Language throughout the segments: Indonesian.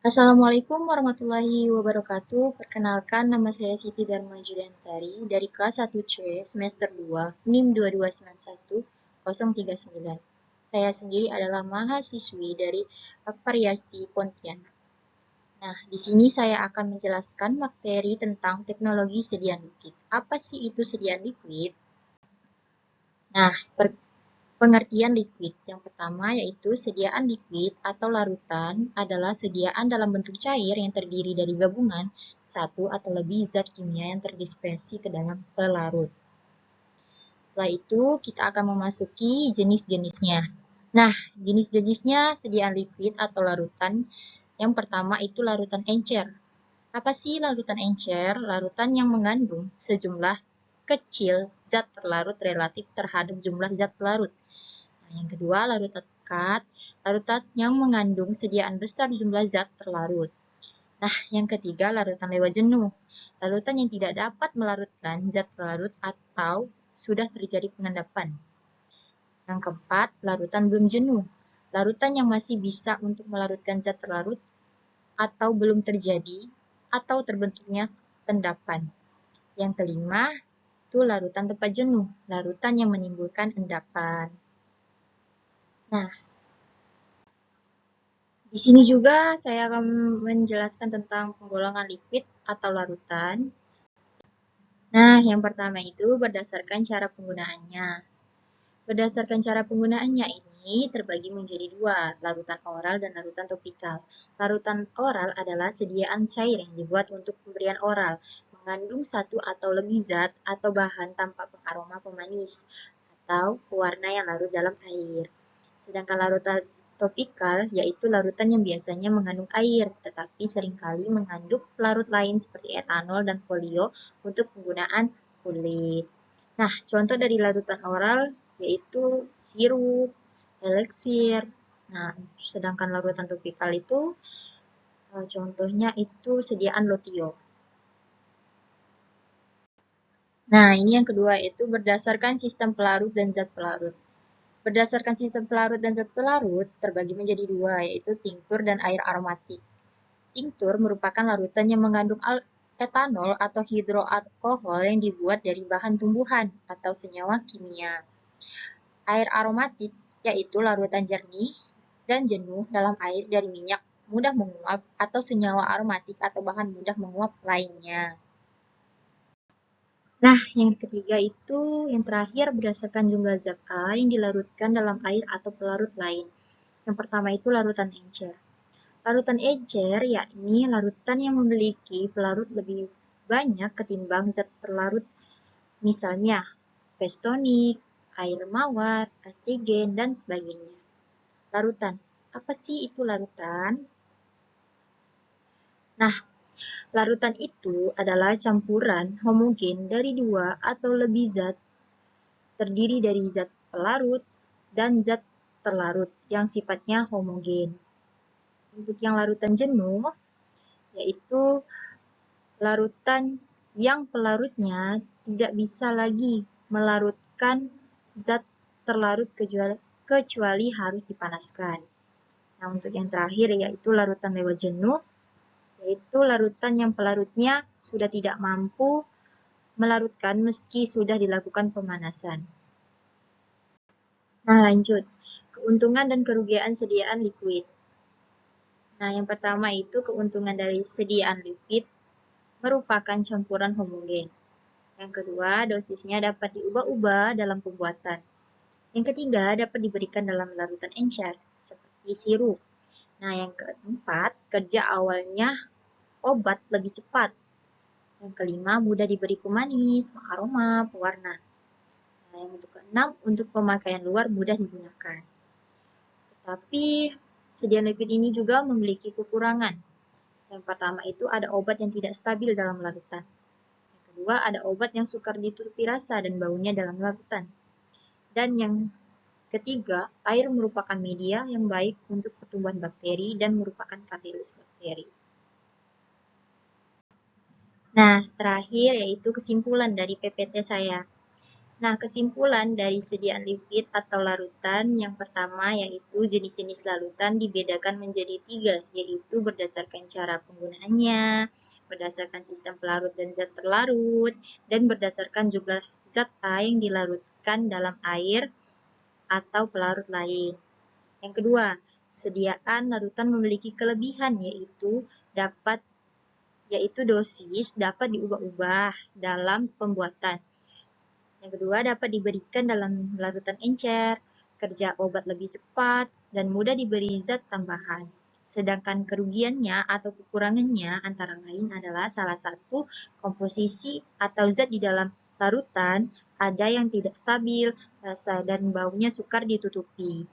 Assalamualaikum warahmatullahi wabarakatuh. Perkenalkan, nama saya Siti Dharma Juliantari dari kelas 1C semester 2 NIM 2291039. Saya sendiri adalah mahasiswi dari Akpariasi Pontianak. Nah, di sini saya akan menjelaskan materi tentang teknologi sediaan liquid. Apa sih itu sediaan liquid? Nah, pengertian liquid yang pertama yaitu sediaan liquid atau larutan adalah sediaan dalam bentuk cair yang terdiri dari gabungan satu atau lebih zat kimia yang terdispersi ke dalam pelarut. Setelah itu kita akan memasuki jenis-jenisnya. Nah, jenis-jenisnya sediaan liquid atau larutan. Yang pertama itu larutan encer. Apa sih larutan encer? Larutan yang mengandung sejumlah kecil zat terlarut relatif terhadap jumlah zat pelarut. Nah, yang kedua, larutan pekat, larutan yang mengandung sediaan besar jumlah zat terlarut. Nah, yang ketiga, larutan lewat jenuh, larutan yang tidak dapat melarutkan zat terlarut atau sudah terjadi pengendapan. Yang keempat, larutan belum jenuh, larutan yang masih bisa untuk melarutkan zat terlarut atau belum terjadi atau terbentuknya endapan. Yang kelima, itu larutan tepat jenuh, larutan yang menimbulkan endapan. Nah, di sini juga saya akan menjelaskan tentang penggolongan liquid atau larutan. Nah, yang pertama itu berdasarkan cara penggunaannya. Berdasarkan cara penggunaannya ini terbagi menjadi dua, larutan oral dan larutan topikal. Larutan oral adalah sediaan cair yang dibuat untuk pemberian oral, mengandung satu atau lebih zat atau bahan tanpa pengaroma pemanis atau pewarna yang larut dalam air. Sedangkan larutan topikal yaitu larutan yang biasanya mengandung air, tetapi seringkali mengandung pelarut lain seperti etanol dan folio untuk penggunaan kulit. Nah, contoh dari larutan oral yaitu sirup, eliksir. Nah, sedangkan larutan topikal itu contohnya itu sediaan lotio. Nah, ini yang kedua yaitu berdasarkan sistem pelarut dan zat pelarut. Berdasarkan sistem pelarut dan zat pelarut terbagi menjadi dua, yaitu tinktur dan air aromatik. Tinktur merupakan larutan yang mengandung etanol atau hidroalkohol yang dibuat dari bahan tumbuhan atau senyawa kimia. Air aromatik yaitu larutan jernih dan jenuh dalam air dari minyak mudah menguap atau senyawa aromatik atau bahan mudah menguap lainnya. Nah, yang ketiga itu yang terakhir berdasarkan jumlah zat A yang dilarutkan dalam air atau pelarut lain. Yang pertama itu larutan encer. Larutan encer yakni larutan yang memiliki pelarut lebih banyak ketimbang zat pelarut, misalnya festonik, air mawar, astrigen, dan sebagainya. Larutan. Apa sih itu larutan? Nah, larutan itu adalah campuran homogen dari dua atau lebih zat, terdiri dari zat pelarut dan zat terlarut yang sifatnya homogen. Untuk yang larutan jenuh, yaitu larutan yang pelarutnya tidak bisa lagi melarutkan zat terlarut kecuali harus dipanaskan. Nah, untuk yang terakhir yaitu larutan lewat jenuh, yaitu larutan yang pelarutnya sudah tidak mampu melarutkan meski sudah dilakukan pemanasan. Nah, lanjut. Keuntungan dan kerugian sediaan liquid. Nah, yang pertama itu keuntungan dari sediaan liquid merupakan campuran homogen. Yang kedua, dosisnya dapat diubah-ubah dalam pembuatan. Yang ketiga, dapat diberikan dalam larutan encer, seperti sirup. Nah, yang keempat, kerja awalnya obat lebih cepat. Yang kelima, mudah diberi pemanis, pengaroma, pewarna. Nah, yang untuk keenam, untuk pemakaian luar mudah digunakan. Tetapi, sediaan liquid ini juga memiliki kekurangan. Yang pertama itu ada obat yang tidak stabil dalam larutan. Yang kedua, ada obat yang sukar ditutupi rasa dan baunya dalam larutan. Dan yang ketiga, air merupakan media yang baik untuk pertumbuhan bakteri dan merupakan katalis bakteri. Nah, terakhir yaitu kesimpulan dari PPT saya. Nah, kesimpulan dari sediaan liquid atau larutan yang pertama yaitu jenis-jenis larutan dibedakan menjadi 3, yaitu berdasarkan cara penggunaannya, berdasarkan sistem pelarut dan zat terlarut, dan berdasarkan jumlah zat A yang dilarutkan dalam air atau pelarut lain. Yang kedua, sediaan larutan memiliki kelebihan yaitu dosis dapat diubah-ubah dalam pembuatan. Yang kedua, dapat diberikan dalam larutan encer, kerja obat lebih cepat, dan mudah diberi zat tambahan. Sedangkan kerugiannya atau kekurangannya antara lain adalah salah satu komposisi atau zat di dalam larutan ada yang tidak stabil, rasa dan baunya sukar ditutupi.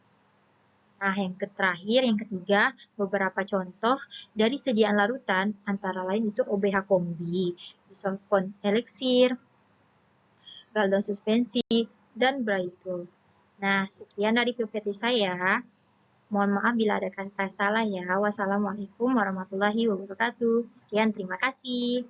Nah, yang ketiga, beberapa contoh dari sediaan larutan antara lain itu OBH kombi, isolfon eliksir, galon suspensi, dan Braitul. Nah, sekian dari PPT saya. Mohon maaf bila ada kata salah ya. Wassalamualaikum warahmatullahi wabarakatuh. Sekian, terima kasih.